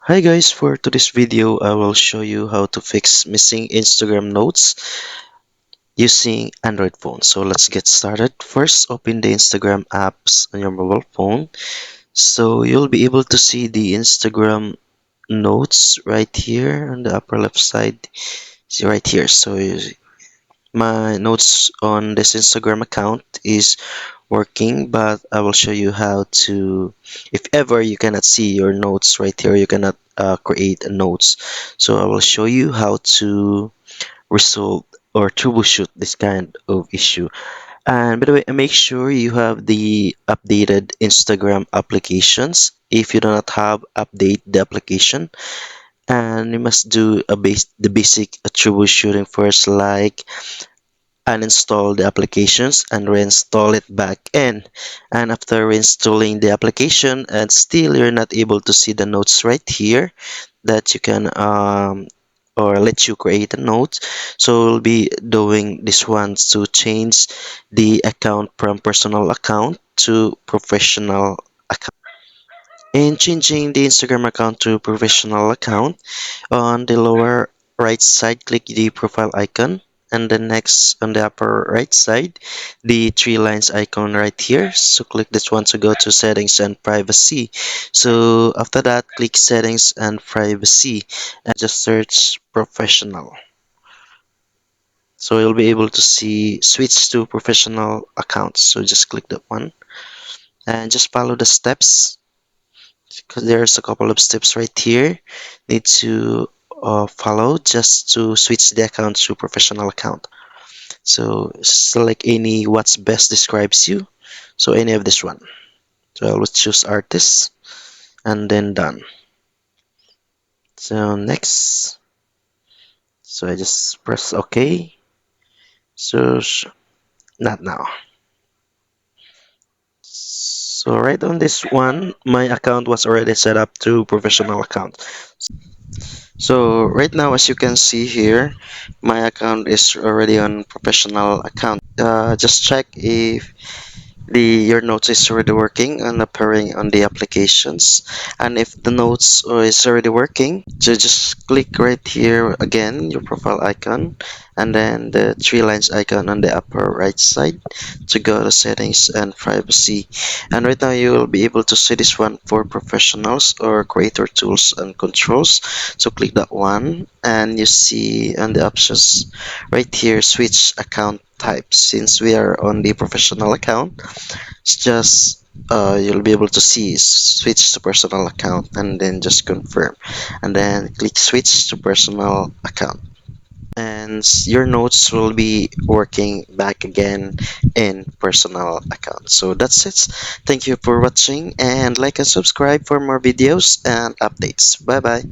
Hi guys, for today's video I will show you how to fix missing Instagram notes using Android phone. So let's get started. First, open the Instagram apps on your mobile phone. So you'll be able to see the Instagram notes right here on the upper left side. See right here. My notes on this Instagram account is working, but I will show you how to, if ever you cannot see your notes right here, you cannot create a notes. So I will show you how to resolve or troubleshoot this kind of issue. And by the way, make sure you have the updated Instagram applications. If you do not have, update the application. And you must do the basic troubleshooting first, like uninstall the applications and reinstall it back in. And after reinstalling the application and still you're not able to see the notes right here that you can or let you create a note, so we'll be doing this one to change the account from personal account to professional account. In changing the Instagram account to professional account, on the lower right side, click the profile icon, and then next on the upper right side, the three lines icon right here. So click this one to go to settings and privacy. So after that, click settings and privacy and just search professional. So you'll be able to see switch to professional accounts. So just click that one and just follow the steps, because there's a couple of steps right here need to follow just to switch the account to professional account. So select any what's best describes you, so any of this one. So I will choose artist and then done. So next, so I just press OK. So not now. So right on this one, my account was already set up to professional account. So right now, as you can see here, my account is already on professional account. Just check if your notes is already working and appearing on the applications, and if the notes is already working, so just click right here again your profile icon and then the three lines icon on the upper right side to go to settings and privacy. And right now you will be able to see this one for professionals or creator tools and controls. So click that one and you see on the options right here switch account type. Since we are on the professional account, it's just you'll be able to see switch to personal account and then just confirm and then click switch to personal account, and your notes will be working back again in personal account. So that's it. Thank you for watching and like and subscribe for more videos and updates. Bye bye.